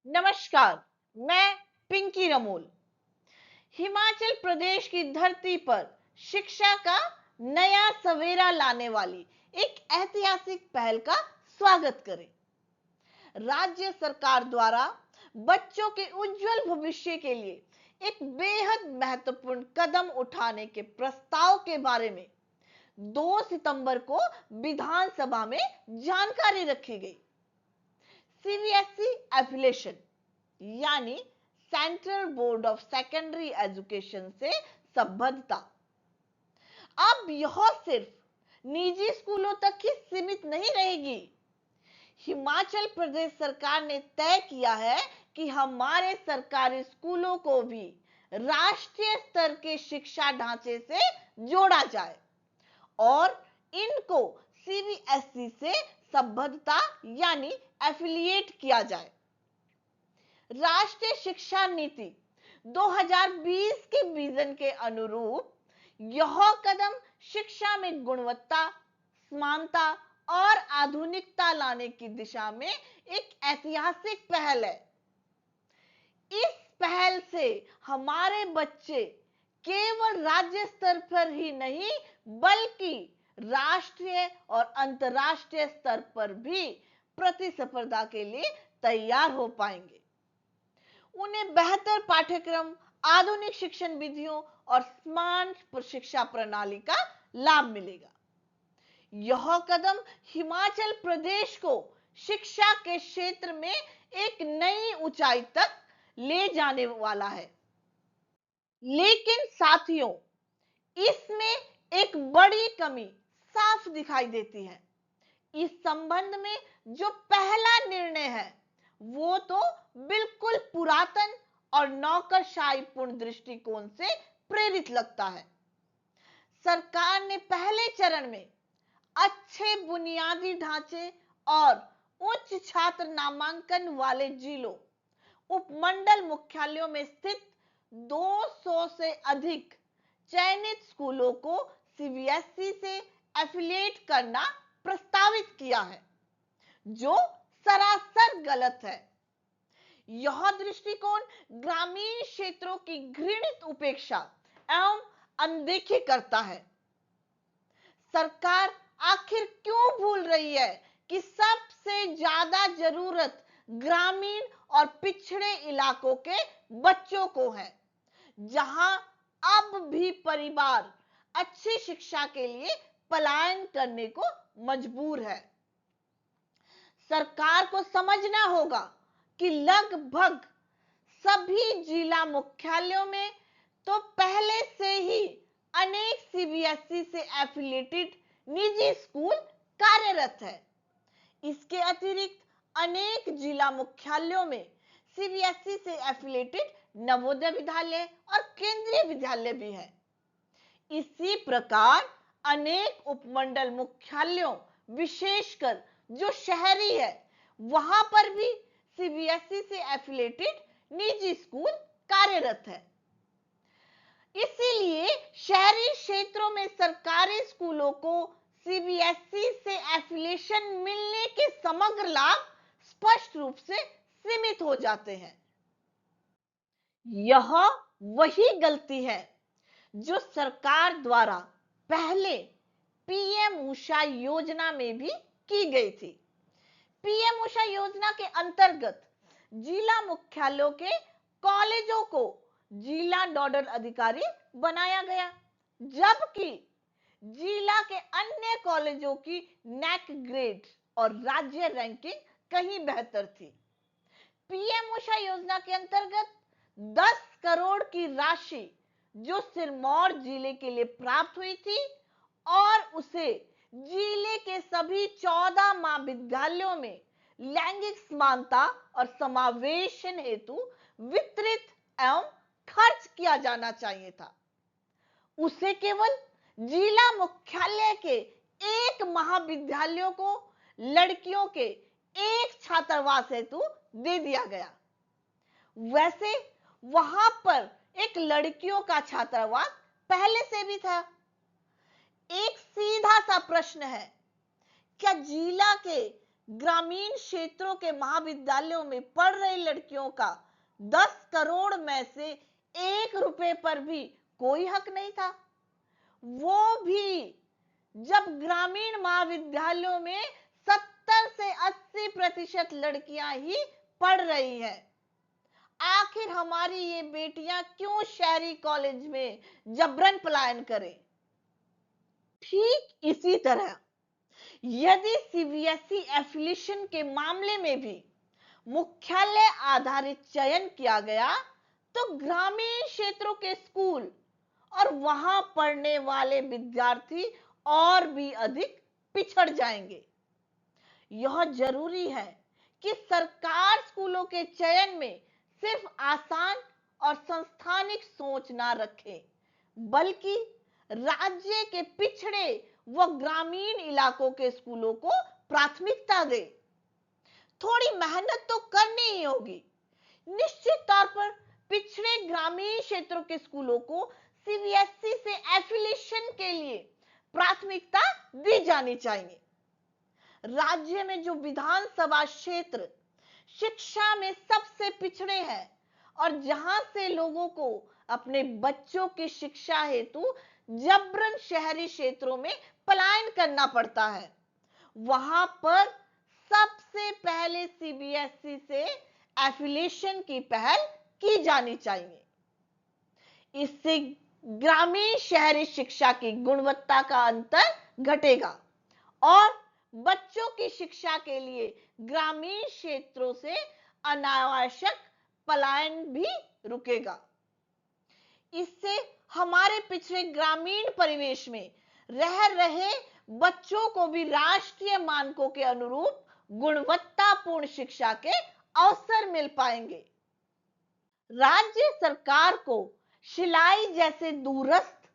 नमस्कार, मैं पिंकी रमोल। हिमाचल प्रदेश की धरती पर शिक्षा का नया सवेरा लाने वाली एक ऐतिहासिक पहल का स्वागत करें। राज्य सरकार द्वारा बच्चों के उज्जवल भविष्य के लिए एक बेहद महत्वपूर्ण कदम उठाने के प्रस्ताव के बारे में 2 सितंबर को विधानसभा में जानकारी रखी गई। सीबीएसई एफिलिएशन यानी central board of secondary education से संबद्धता अब यह सिर्फ निजी स्कूलों तक ही सीमित नहीं रहेगी। हिमाचल प्रदेश सरकार ने तय किया है कि हमारे सरकारी स्कूलों को भी राष्ट्रीय स्तर के शिक्षा ढांचे से जोड़ा जाए और इनको सीबीएसई से संबद्धता यानी एफिलिएट किया जाए। राष्ट्रीय शिक्षा नीति 2020 के विजन के अनुरूप यह कदम शिक्षा में गुणवत्ता, समानता और आधुनिकता लाने की दिशा में एक ऐतिहासिक पहल है। इस पहल से हमारे बच्चे केवल राज्य स्तर पर ही नहीं बल्कि राष्ट्रीय और अंतर्राष्ट्रीय स्तर पर भी प्रतिस्पर्धा के लिए तैयार हो पाएंगे। उन्हें बेहतर पाठ्यक्रम, आधुनिक शिक्षण विधियों और स्मार्ट शिक्षा प्रणाली का लाभ मिलेगा। यह कदम हिमाचल प्रदेश को शिक्षा के क्षेत्र में एक नई ऊंचाई तक ले जाने वाला है। लेकिन साथियों, इसमें एक बड़ी कमी साफ दिखाई देती है। इस संबंध में जो पहला निर्णय है वो तो बिल्कुल पुरातन और नौकरशाहीपूर्ण दृष्टिकोण से प्रेरित लगता है। सरकार ने पहले चरण में अच्छे बुनियादी ढांचे और उच्च छात्र नामांकन वाले जिलों, उपमंडल मुख्यालयों में स्थित 200 से अधिक चयनित स्कूलों को सीबीएसई से एफिलिएट करना प्रस्तावित किया है, जो सरासर गलत है। यह दृष्टिकोण ग्रामीण क्षेत्रों की घृणित उपेक्षा एवं अनदेखी करता है। सरकार आखिर क्यों भूल रही है कि सबसे ज्यादा जरूरत ग्रामीण और पिछड़े इलाकों के बच्चों को है, जहां अब भी परिवार अच्छी शिक्षा के लिए पलायन करने को मजबूर है। सरकार को समझना होगा कि लगभग सभी जिला मुख्यालयों में तो पहले से ही अनेक सीबीएसई से एफिलिएटेड निजी स्कूल कार्यरत है। इसके अतिरिक्त अनेक जिला मुख्यालयों में सीबीएसई से एफिलिएटेड नवोदय विद्यालय और केंद्रीय विद्यालय भी है। इसी प्रकार अनेक उपमंडल मुख्यालयों, विशेषकर जो शहरी है, वहां पर भी सीबीएसई से एफिलिएटेड निजी स्कूल कार्यरत है। इसीलिए शहरी क्षेत्रों में सरकारी स्कूलों को सीबीएसई से एफिलिएशन मिलने के समग्र लाभ स्पष्ट रूप से सीमित हो जाते हैं। यह वही गलती है जो सरकार द्वारा पहले पीएम उषा योजना में भी की गई थी। पीएम उषा योजना के अंतर्गत जिला मुख्यालयों के कॉलेजों को जिला नोडल अधिकारी बनाया गया, जबकि जिला के अन्य कॉलेजों की नैक ग्रेड और राज्य रैंकिंग कहीं बेहतर थी। पीएम उषा योजना के अंतर्गत 10 करोड़ की राशि जो सिरमौर जिले के लिए प्राप्त हुई थी और उसे जिले के सभी 14 महाविद्यालयों में लैंगिक समानता और समावेशन हेतु वितरित एवं खर्च किया जाना चाहिए था, उसे केवल जिला मुख्यालय के एक महाविद्यालयों को लड़कियों के एक छात्रावास हेतु दे दिया गया। वैसे वहां पर एक लड़कियों का छात्रावास पहले से भी था। एक सीधा सा प्रश्न है, क्या जिला के ग्रामीण क्षेत्रों के महाविद्यालयों में पढ़ रही लड़कियों का 10 करोड़ में से 1 रुपए पर भी कोई हक नहीं था। वो भी जब ग्रामीण महाविद्यालयों में 70 से 80% लड़कियां ही पढ़ रही हैं। आखिर हमारी ये बेटियां क्यों शहरी कॉलेज में जबरन पलायन करें? ठीक इसी तरह यदि सीबीएसई एफिलिएशन के मामले में भी मुख्यालय आधारित चयन किया गया तो ग्रामीण क्षेत्रों के स्कूल और वहां पढ़ने वाले विद्यार्थी और भी अधिक पिछड़ जाएंगे। यह जरूरी है कि सरकार स्कूलों के चयन में सिर्फ आसान और संस्थानिक सोच ना रखे, बल्कि राज्य के पिछड़े व ग्रामीण इलाकों के स्कूलों को प्राथमिकता दे। थोड़ी मेहनत तो करनी ही होगी। निश्चित तौर पर पिछड़े ग्रामीण क्षेत्रों के स्कूलों को सीबीएसई से एफिलिएशन के लिए प्राथमिकता दी जानी चाहिए। राज्य में जो विधानसभा क्षेत्र शिक्षा में सबसे पिछड़े हैं और जहां से लोगों को अपने बच्चों की शिक्षा हेतु जबरन शहरी क्षेत्रों में पलायन करना पड़ता है, वहां पर सबसे पहले सीबीएसई से एफिलिएशन की पहल की जानी चाहिए। इससे ग्रामीण शहरी शिक्षा की गुणवत्ता का अंतर घटेगा और बच्चों की शिक्षा के लिए ग्रामीण क्षेत्रों से अनावश्यक पलायन भी रुकेगा। इससे हमारे पिछड़े ग्रामीण परिवेश में रह रहे बच्चों को भी राष्ट्रीय मानकों के अनुरूप गुणवत्तापूर्ण शिक्षा के अवसर मिल पाएंगे। राज्य सरकार को शिलाई जैसे दूरस्थ,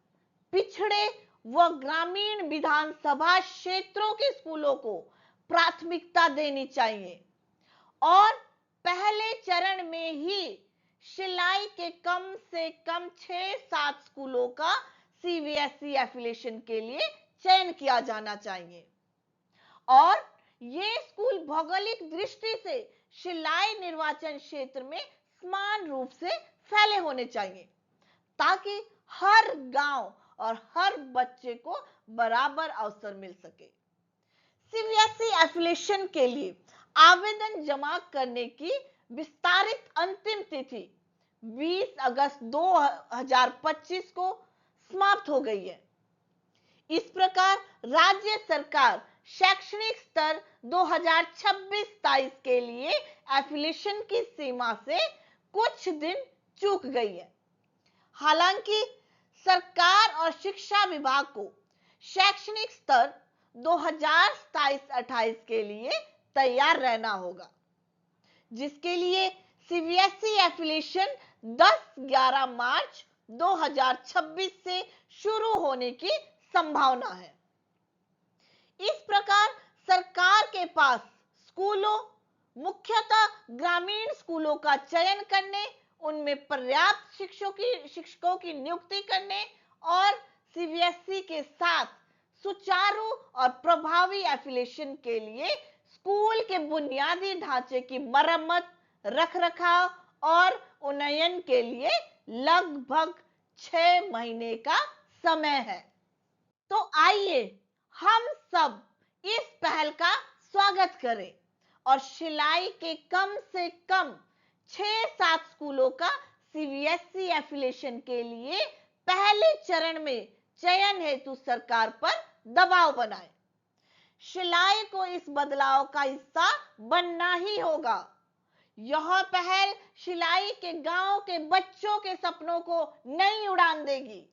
पिछड़े व ग्रामीण विधानसभा क्षेत्रों के स्कूलों को प्राथमिकता देनी चाहिए और पहले चरण में ही शिलाई के कम से कम 6-7 स्कूलों का सीबीएसई एफिलिएशन के लिए चयन किया जाना चाहिए और ये स्कूल भौगोलिक दृष्टि से शिलाई निर्वाचन क्षेत्र में समान रूप से फैले होने चाहिए ताकि हर गांव और हर बच्चे को बराबर अवसर मिल सके। सीबीएसई एफिलिएशन के लिए आवेदन जमा करने की विस्तारित अंतिम तिथि 20 अगस्त 2025 को समाप्त हो गई है। इस प्रकार राज्य सरकार शैक्षणिक स्तर 2026-27 के लिए एफिलिएशन की सीमा से कुछ दिन चूक गई है। हालांकि सरकार और शिक्षा विभाग को शैक्षणिक स्तर 2027-28 के लिए तैयार रहना होगा, जिसके लिए सीबीएसई एफिलिएशन 10-11 मार्च 2026 से शुरू होने की संभावना है। इस प्रकार सरकार के पास स्कूलों, मुख्यतः ग्रामीण स्कूलों का चयन करने, उनमें पर्याप्त शिक्षकों की नियुक्ति करने और सीबीएसई के साथ सुचारू और प्रभावी एफिलिएशन के लिए स्कूल के बुनियादी ढांचे की मरम्मत, रखरखाव और उन्नयन के लिए लगभग 6 महीने का समय है। तो आइए हम सब इस पहल का स्वागत करें और शिलाई के कम से कम 6-7 स्कूलों का सीबीएसई एफिलिएशन के लिए पहले चरण में चयन हेतु सरकार पर दबाव बनाएं। शिलाई को इस बदलाव का हिस्सा बनना ही होगा। यह पहल शिलाई के गांव के बच्चों के सपनों को नई उड़ान देगी।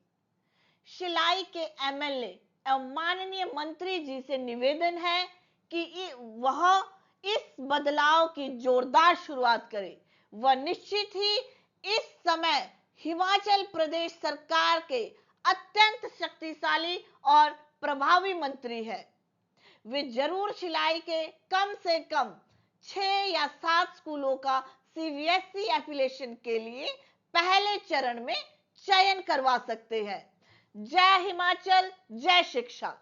शिलाई के एमएलए एवं माननीय मंत्री जी से निवेदन है कि वह इस बदलाव की जोरदार शुरुआत करें। वह निश्चित ही इस समय हिमाचल प्रदेश सरकार के अत्यंत शक्तिशाली और प्रभावी मंत्री है। वे जरूर शिलाई के कम से कम 6 या 7 स्कूलों का सीबीएसई एफिलिएशन के लिए पहले चरण में चयन करवा सकते हैं। जय हिमाचल, जय शिक्षा।